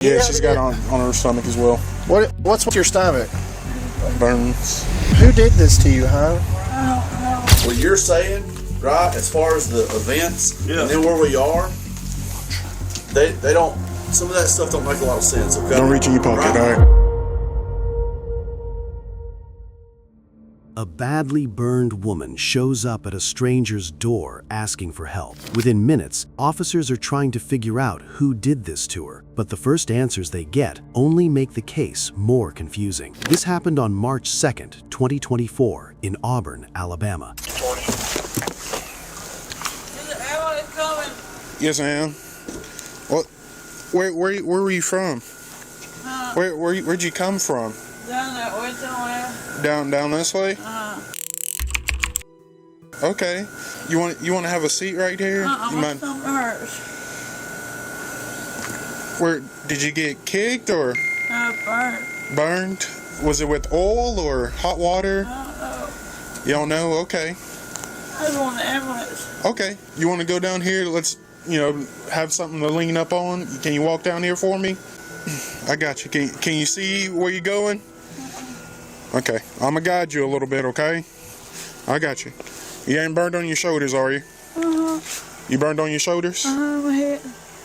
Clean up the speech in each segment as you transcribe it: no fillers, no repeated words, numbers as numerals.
Yeah, she's got on her stomach as well. What's with your stomach? Burns. Who did this to you, huh? What you're saying, right, as far as the events, and then where we are, they don't, some of that stuff don't make a lot of sense, okay? Don't reach in your pocket, Right. all right? A badly burned woman shows up at a stranger's door asking for help. Within minutes, officers are trying to figure out who did this to her, but the first answers they get only make the case more confusing. This happened on March 2nd, 2024, in Auburn, Alabama. Yes, ma'am. What? Where were you from? Where'd you come from? Down that way somewhere. Down this way? Okay. You want to have a seat right here? You My mind? stomach hurts. Where did you get kicked or Burnt. burned? Was it with oil or hot water? I don't know. You don't know? Okay. I just want the ambulance. Okay. You want to go down here? Let's, have something to lean up on. Can you walk down here for me? I got you. Can you see where you're going? Okay. I'm going to guide you a little bit, okay? I got you. You ain't burned on your shoulders, are you? You burned on your shoulders? My head.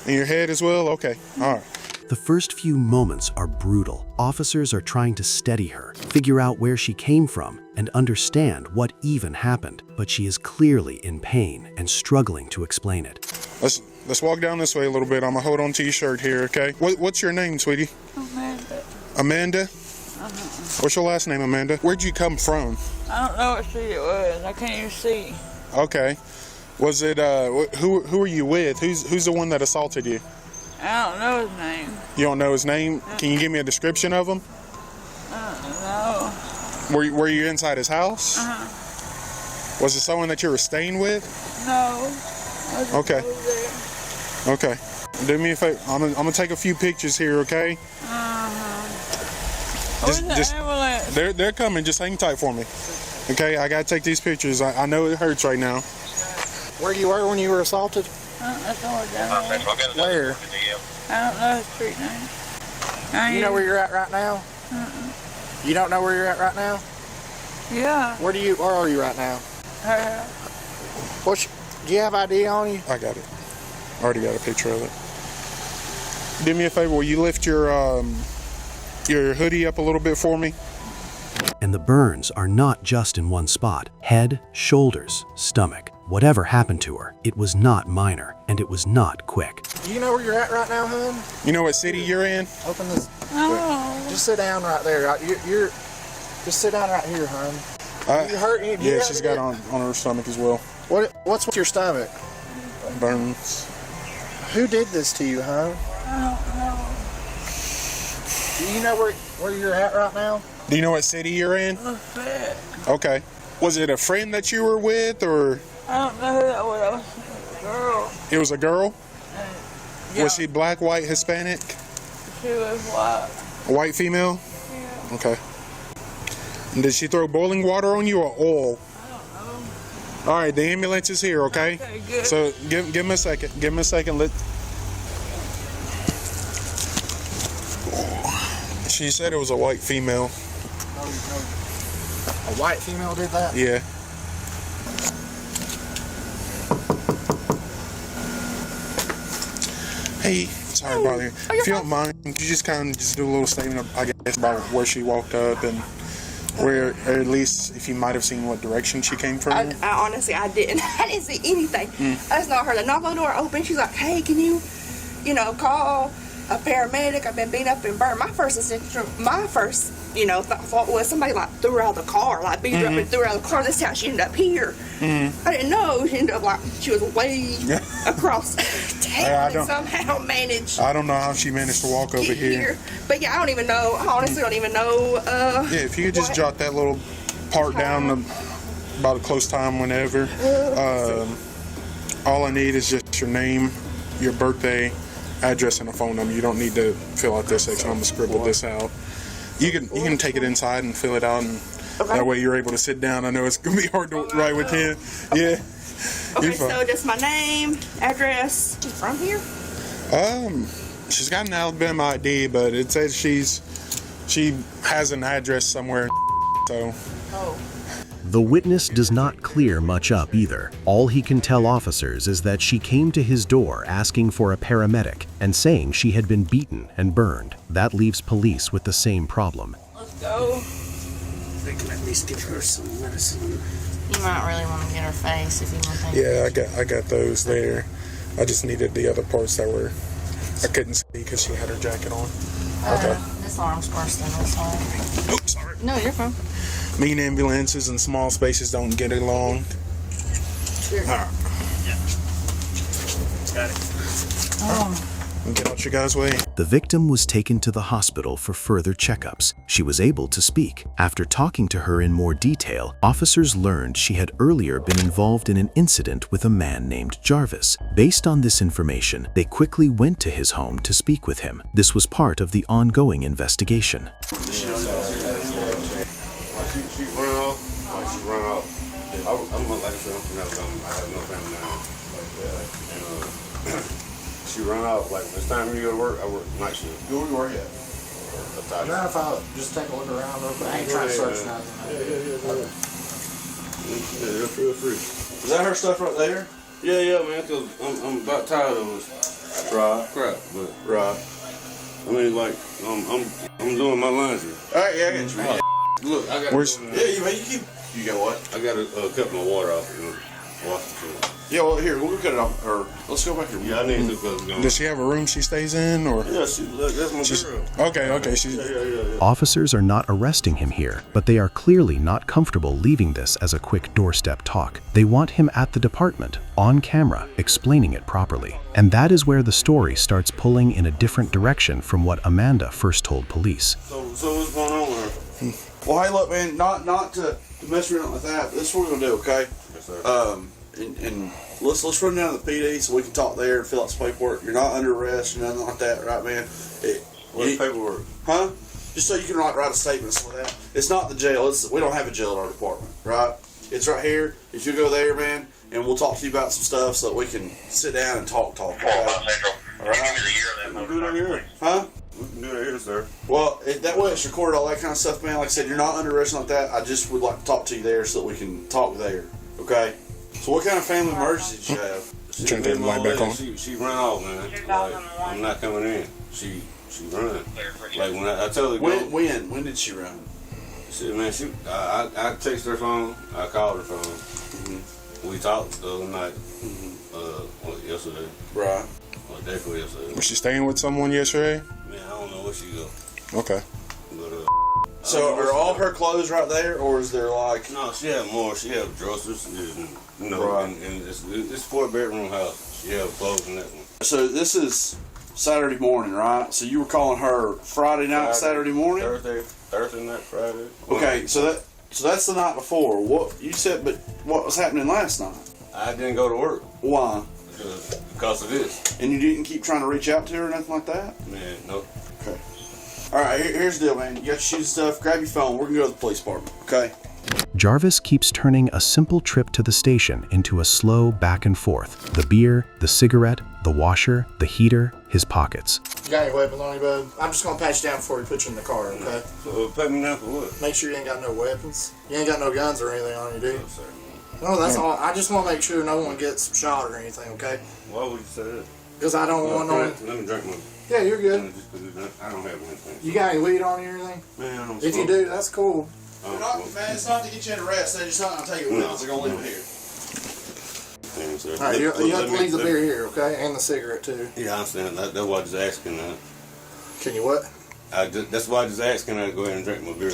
And your head as well? Okay. All right. The first few moments are brutal. Officers are trying to steady her, figure out where she came from, and understand what even happened. But she is clearly in pain and struggling to explain it. Let's walk down this way a little bit. I'm going to hold on to your shirt here, okay? What's your name, sweetie? Amanda. Amanda? What's your last name, Amanda? Where'd you come from? I don't know what street it was. I can't even see. Okay. Was it, who are you with? Who's the one that assaulted you? I don't know his name. You don't know his name? Can you give me a description of him? No. Were you inside his house? Was it someone that you were staying with? No. I just Okay. over there. Okay. Do me a favor. I'm gonna take a few pictures here, okay? Where's the ambulance? They're coming. Just hang tight for me. Okay, I gotta take these pictures. I know it hurts right now. Where you were when you were assaulted? That's all down there. Where? I don't know his street name. You know where you're at right now? You don't know where you're at right now? Yeah. Where are you right now? Do you have ID on you? I got it. Already got a picture of it. Do me a favor. Will you lift your hoodie up a little bit for me? And the burns are not just in one spot. Head, shoulders, stomach. Whatever happened to her, it was not minor, and it was not quick. Do you know where you're at right now, hon? You know what city you're in? Open this. Oh. Just sit down right there. You're just sit down right here, hon. You hurt? Yeah, she's got on her stomach as well. What's with your stomach? Burns. Who did this to you, huh? I don't know. Do you know where you're at right now? Do you know what city you're in? Look fat. Okay. Was it a friend that you were with, or I don't know who that was. A girl. it was a girl? Yeah. Was she black, white, Hispanic? She was white. A white female? Yeah. Okay. And did she throw boiling water on you or oil? I don't know. All right, the ambulance is here, okay? Okay, good. So give him a second. Give him a second. She said it was a white female. A white female did that? Yeah. Hey, sorry to bother you. If you don't mind, could you just kind of just do a little statement, I guess, about where she walked up and where, or at least if you might have seen what direction she came from? I honestly, I didn't. I didn't see anything. I just know her. The knock on the door open. She's like, "Hey, can you, call a paramedic? I've been beat up and burned." My first thought was somebody threw her out of the car, beat her up and threw her out of the car. This is how she ended up here. I didn't know she ended up she was way across town and somehow managed. I don't know how she managed to walk over here. But yeah, I don't even know. I honestly don't even know. Yeah, if you could just jot that little part down about a close time whenever. All I need is just your name, your birthday, address, and a phone number. You don't need to fill out this section. I'm gonna scribble this out. You can take it inside and fill it out, and that way you're able to sit down. I know it's gonna be hard to write with him. Yeah. Okay, so just my name, address. From here? She's got an Alabama ID, but it says she has an address somewhere. So. Oh. The witness does not clear much up either. All he can tell officers is that she came to his door asking for a paramedic and saying she had been beaten and burned. That leaves police with the same problem. Let's go. They can at least give her some medicine. You might really want to get her face if you want to. Yeah, I got those there. I just needed the other parts that were I couldn't see because she had her jacket on. Okay. This arm's worse than this arm. Oops, sorry. No, you're fine. Mean ambulances and small spaces don't get along. Sure. All right. Got it. Oh. Get out your guys' way. The victim was taken to the hospital for further checkups. She was able to speak. After talking to her in more detail, officers learned she had earlier been involved in an incident with a man named Jarvis. Based on this information, they quickly went to his home to speak with him. This was part of the ongoing investigation. She run off. I'm like I said, I'm from Alabama. I have no family now. And she run out. Like this time when you go to work, I work night shift. Where we work at? Now if I just take a look around real quick. I ain't trying to search nothing. Yeah, feel free. Is that her stuff right there? Yeah, man. Cause I'm about tired of this crap. But I mean, like I'm doing my laundry. All right, yeah, I got you. Man. Look, I got. You got what? I got to cut my water off. Wash the floor. Yeah, well, here, we'll cut it off. Or let's go back here. Yeah, I need to go. Does she have a room she stays in, or? Yeah, that's my girl. Okay. Yeah. Officers are not arresting him here, but they are clearly not comfortable leaving this as a quick doorstep talk. They want him at the department, on camera, explaining it properly. And that is where the story starts pulling in a different direction from what Amanda first told police. So what's going on with her? Well, hey, look, man, not to mess around with that, but this is what we're gonna do, okay? Yes, sir. And let's run down to the PD so we can talk there and fill out some paperwork. You're not under arrest or nothing like that, right, man? What's paperwork? Huh? Just so you can write a statement and stuff like that. It's not the jail. We don't have a jail in our department, right? It's right here. If you go there, man, and we'll talk to you about some stuff so that we can sit down and talk. Okay? All right? We can do that here. Huh? We can do that here, sir. Well, that way it's recorded, all that kind of stuff, man. Like I said, you're not under arrest like that. I just would like to talk to you there so that we can talk there, okay? So what kind of family emergency did you have? She turned the light back on. She ran off, man. Like, I'm not coming in. She run. Like when I tell her When did she run? I text her phone. I called her phone. Mm-hmm. We talked the other night. Mm-hmm. Yesterday. Right. Or day before yesterday. Was she staying with someone yesterday? Man, I don't know where she go. Okay. But so are all her clothes right there, or is there like? No, she had more. She had dressers, and it's 4-bedroom house. She had clothes in that one. So this is Saturday morning, right? So you were calling her Friday night, Saturday morning? Thursday night, Friday. Okay, so that's the night before. What you said, but what was happening last night? I didn't go to work. Why? Because of this. And you didn't keep trying to reach out to her or nothing like that? Man, no. Okay. All right, here's the deal, man. You got your shoes and stuff. Grab your phone. We're going to go to the police department, okay? Jarvis keeps turning a simple trip to the station into a slow back and forth. The beer, the cigarette, the washer, the heater, his pockets. You got any weapons on you, bud? I'm just going to pat you down before we put you in the car, okay? So pat me down for what? Make sure you ain't got no weapons. You ain't got no guns or anything on you, do you? No, sir. No, that's all. I just want to make sure no one gets shot or anything, okay? Why would you say that? Because I don't want no... Let me drink my... Yeah, you're good. I don't have anything. You got any weed on you or anything? Man, I don't If you do, that's cool. Man, it's not to get you in arrest. They're just not going to take it with us. They're going to leave it here. Man, sir. All right, you have to leave the beer here, okay? And the cigarette, too. Yeah, I understand. That's why I just asking that. Can you what? That's why I just asking that to go ahead and drink my beer.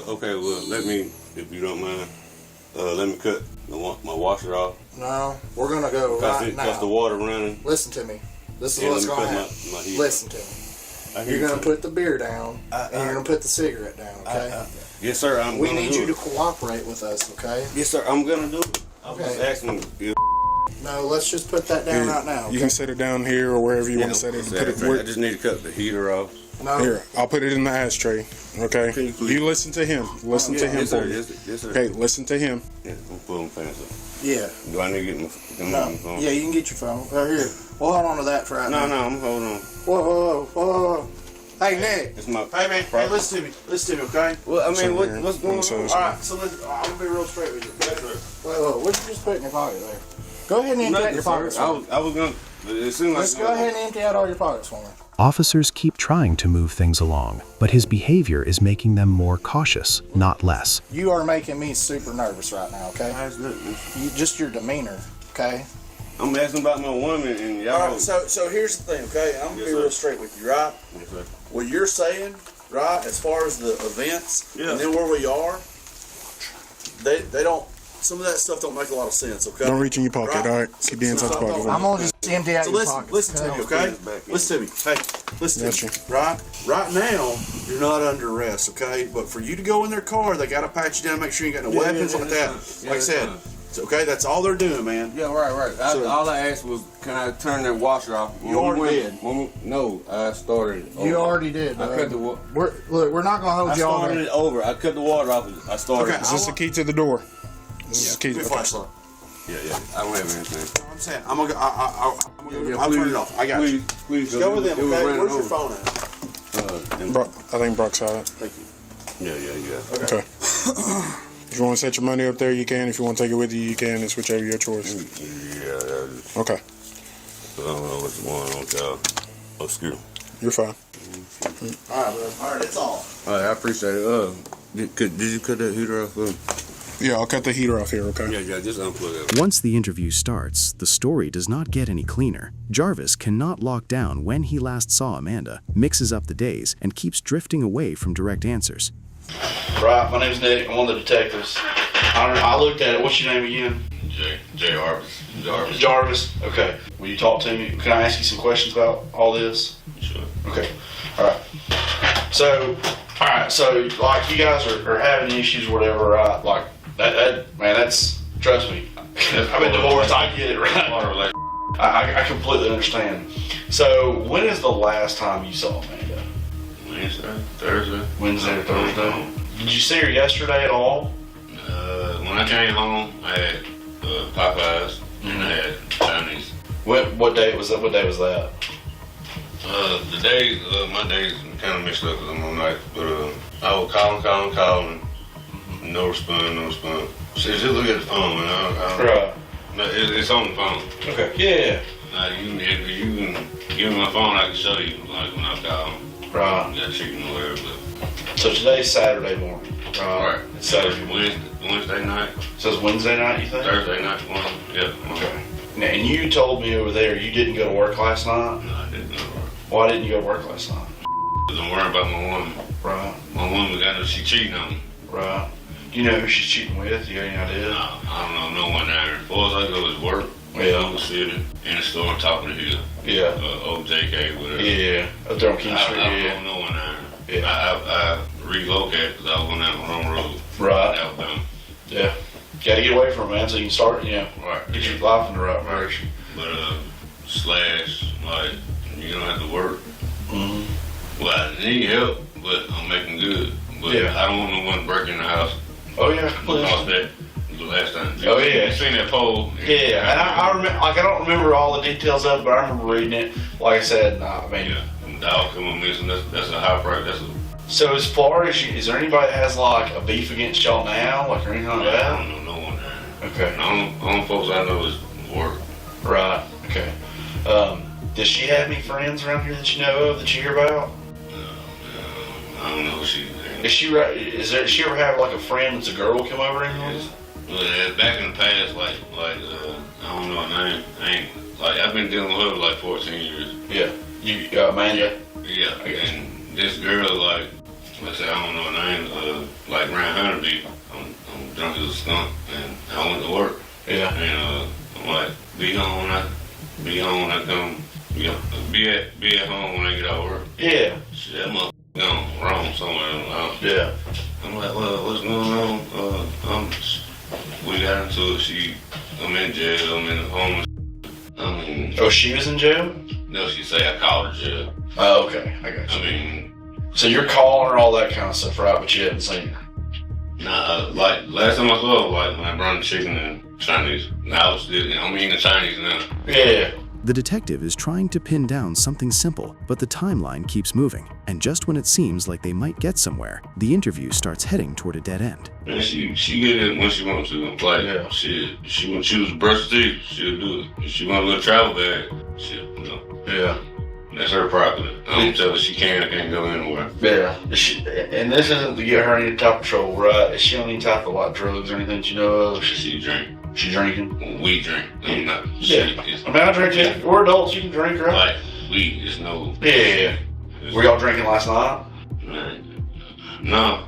Okay, well, let me, if you don't mind, let me cut my washer off. No, we're going to go right now. Because the water running. Listen to me. This is what's going to happen. Listen to me. You're going to put the beer down, and you're going to put the cigarette down, okay? Yes, sir. We need you to cooperate with us, okay? Yes, sir. I'm going to do it. I'm just asking you. No, let's just put that down right now. Okay? You can set it down here or wherever you want to set it. I just need to cut the heater off. No. Here, I'll put it in the ashtray. Okay. You listen to him. Listen to him. Yes, sir. For me. Yes, sir. Okay, listen to him. Yeah, I'm pulling pants up. Yeah. Do I need to get my phone? Yeah, you can get your phone. Right here. We'll hold on to that for right now. No, I'm holding on. Whoa. Hey, Nick. It's my. Hey, man. Hey, listen to me. Listen to me, okay? Well, I mean, what's going on? All right, so listen, I'm going to be real straight with you. Whoa. What did you just put in your pocket there? Go ahead and empty out your pockets. I was going to. It seemed like. Let's go ahead and empty out all your pockets for me. Officers keep trying to move things along, but his behavior is making them more cautious, not less. You are making me super nervous right now, okay? That's good. Just your demeanor, okay? I'm asking about my woman and y'all. All right, so here's the thing, okay? I'm going to be real straight with you, right? Yes, sir. What you're saying, right, as far as the events, and then where we are, they don't, some of that stuff don't make a lot of sense, okay? Don't reach in your pocket, Right. all right? Keep the inside pocket. I'm going to just empty out So your pockets. listen to me, okay? Listen to me. Hey, listen to me. Right now, you're not under arrest, okay? But for you to go in their car, they got to pat you down, make sure you got no weapons like that. Like I said, okay, that's all they're doing, man. Yeah, right. All I asked was, can I turn that washer off? You already did. No, I started. You already did. I cut the water. Look, we're not going to hold I you all started there. it over. I cut the water off. I started. Okay, Is this the key to the door? This is the key to Give me the a flashlight. Yeah. I don't have anything. I'm saying, I'll turn it off. I got you. Please Go with them, it was okay? running Where's your over. phone at? I think Brock's got it. Thank you. Yeah. Okay. If you want to set your money up there, you can. If you want to take it with you, you can. It's whichever your choice. Yeah. Okay. I don't know what's going on with y'all. Oh, excuse me. You're fine. All right, bro. All right, that's all. All right, I appreciate it. Did you cut that heater off? Yeah, I'll cut the heater off here, okay? Yeah, just unplug it. Once the interview starts, the story does not get any cleaner. Jarvis cannot lock down when he last saw Amanda, mixes up the days, and keeps drifting away from direct answers. Right, my name's Nick. I'm one of the detectives. I looked at it. What's your name again? Jarvis. Okay. Will you talk to me? Can I ask you some questions about all this? Sure. Okay. All right. So, like, you guys are having issues or whatever, right? Like, man, that's, trust me. I've been divorced. I get it, right? I completely understand. So, when is the last time you saw Amanda? Wednesday or Thursday? Did you see her yesterday at all? When I came home, I had Popeyes and I had Chinese. What day was that? What day was that? The days, my days kind of mixed up because I'm on night. But I would calling. No response. So just look at the phone, man. Right. No, it's on the phone. Okay. Yeah. You can give me my phone, I can show you, like when I call. Right. Got chicken or whatever. But. So today's Saturday morning. Right. It's Saturday morning. Wednesday night. So it's Wednesday night, you think? Thursday night morning. Yeah. Okay. Now, and you told me over there you didn't go to work last night? No, I didn't go to work. Why didn't you go to work last night? Because I'm worried about my woman. Right. My woman she cheating on me. Right. Do you know who she's cheating with? You got any idea? No, I don't know no one down there. As far as I go is work. Yeah. In the city, in the store on top of the hill. Yeah. OJK, whatever. Yeah. Up there on King Street. I don't know no one down there. Yeah. I relocated because I was on that wrong road. Right. Alabama. Yeah. Gotta get away from it, man, so you can start, Right. Get your life in the right direction. But, like, you don't have to work. Mm-hmm. Well, I need help, but I'm making good. But Yeah. I don't want no one breaking the house. Oh, yeah. I lost that the last time. Oh, yeah. You seen that pole? Yeah, and I remember, like, I don't remember all the details of it, but I remember reading it. Like I said, Yeah, the dog come on missing. That's a high price. So as far as is there anybody that has like a beef against y'all now, like or anything like I that? don't know no one there. Okay. The only folks I know is work. Right. Okay. Does she have any friends around here that you know of that you hear about? I don't know. Is she ever have like a friend that's a girl come over here? Well, back in the past, like I don't know her name. I've been dealing with her for like 14 years. Yeah. You Amanda? Yeah. And this girl, like I said, I don't know her name. Like around Hunterby, I'm drunk as a skunk, and I went to work. Yeah. And I'm like, be home when I come. Be at home when I get out of work. Yeah. Shit, that motherfucker gone wrong somewhere in the house. Yeah. I'm like, well, what's going on? We got into it. I'm in jail. I'm in the homeless. Oh, she was in jail? No, she say I called her jail. Oh, okay. I got you. I mean, so you're calling her all that kind of stuff, right? But you haven't seen her. nah, like last time I saw her, like when I brought the chicken and Chinese. Now I'm eating the Chinese now. Yeah. The detective is trying to pin down something simple, but the timeline keeps moving, and just when it seems like they might get somewhere, the interview starts heading toward a dead end. And she get it when she wants to. Like, yeah. She when she was brush her teeth, she'll do it. If she want a little travel bag, she'll, you know. Yeah. That's her property. I don't tell her she can't go anywhere. Yeah. And this isn't to get her any type of trouble, right? Is she on any type of like drugs or anything you know of? She drink. She drinking? We drink. I'm not. Yeah. I mean, I drink too. We're adults. You can drink, right? Like, weed is no. Yeah. Were y'all drinking last night? No.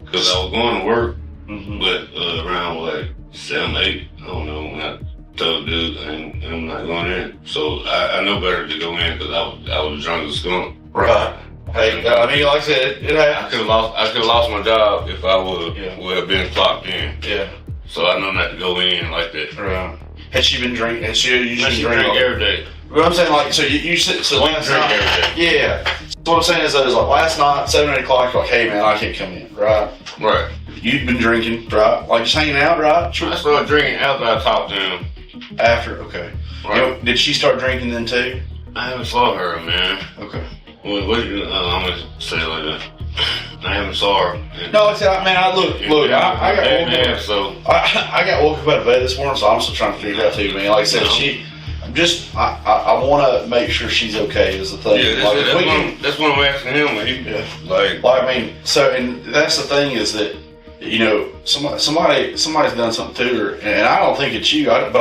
Because I was going to work, but around like 7, 8, I don't know, when I told dude I'm not going in. So I know better to go in because I was drunk as skunk. Right. Hey, I mean, like I said, it happened. I could have lost my job if I would have been clocked in. Yeah. So I know not to go in like that. Right. Has she been drinking? Has she usually drink every day? What I'm saying, like, so you said, so last drink night, every day. Yeah. So what I'm saying is like last night, 7, 8 o'clock, you're like, hey man, I can't come in, right? Right. You've been drinking, right? Like just hanging out, right? I started drinking after I talked to him. After, okay. Right. You know, did she start drinking then too? I haven't saw her, man. Okay. I'm gonna say it like that. I haven't saw her. No, it's man. Look. I got woke up. So I got woke up out of bed this morning, so I'm still trying to figure it out too, man. Like I said, I want to make sure she's okay. Is the thing. Yeah, that's what I'm asking him. I mean, so and that's the thing is that you know somebody's done something to her, and I don't think it's you. I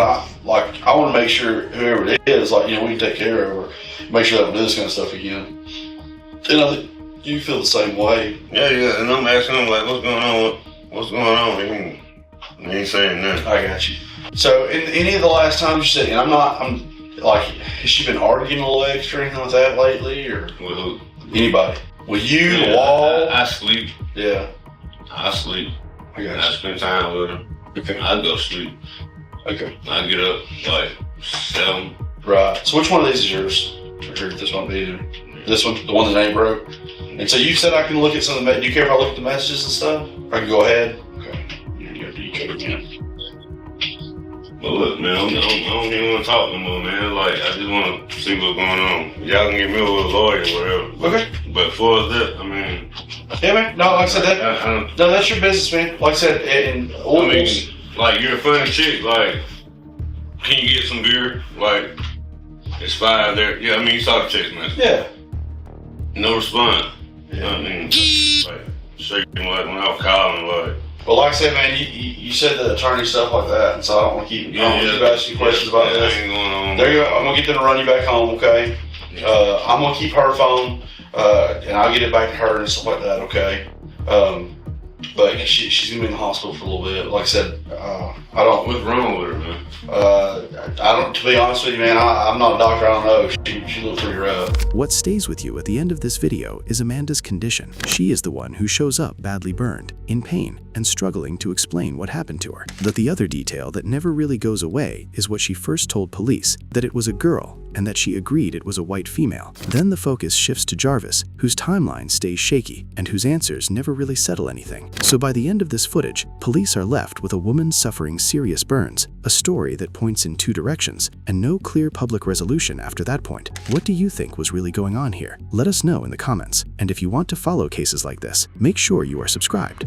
want to make sure whoever it is, like you know, we can take care of her, make sure they don't do this kind of stuff again. And you feel the same way. Yeah, and I'm asking him like, what's going on? What's going on? He ain't saying nothing. I got you. So, in any of the last times you said, and I'm like, has she been arguing a little extra or anything like that lately, or with who? Anybody? With you, the wall? I sleep. Yeah. I sleep. I got you. I spend time with her. Okay. I go to sleep. Okay. I get up like 7. Right. So which one of these is yours? I heard this one be this one, the one that ain't broke. And so you said I can look at some of the. Do you care if I look at the messages and stuff? I can go ahead. Okay. You can. But look, man, I don't even want to talk no more, man. Like, I just want to see what's going on. Y'all can get me with a lawyer or whatever. Okay. But for that, I mean. Yeah, man. No, like I said, no, that's your business, man. Like I said, I mean, like, you're a funny chick. Like, can you get some beer? Like, it's 5 there. Yeah, I mean, you saw the text message. Yeah. No response. Yeah. I mean, like, shaking like when I was calling, like. Well, like I said, man, you said the attorney stuff like that, and so I don't want to keep asking you questions about this. Ain't going on. There you go. I'm gonna get them to run you back home, okay? I'm gonna keep her phone, and I'll get it back to her and stuff like that, okay? But she's gonna be in the hospital for a little bit. Like I said, I don't. What's wrong with her, man? I don't. To be honest with you, man, I'm not a doctor. I don't know. She looked pretty rough. What stays with you at the end of this video is Amanda's condition. She is the one who shows up badly burned, in pain, and struggling to explain what happened to her. But the other detail that never really goes away is what she first told police, that it was a girl and that she agreed it was a white female. Then the focus shifts to Jarvis, whose timeline stays shaky and whose answers never really settle anything. So by the end of this footage, police are left with a woman suffering serious burns, a story that points in 2 directions, and no clear public resolution after that point. What do you think was really going on here? Let us know in the comments. And if you want to follow cases like this, make sure you are subscribed.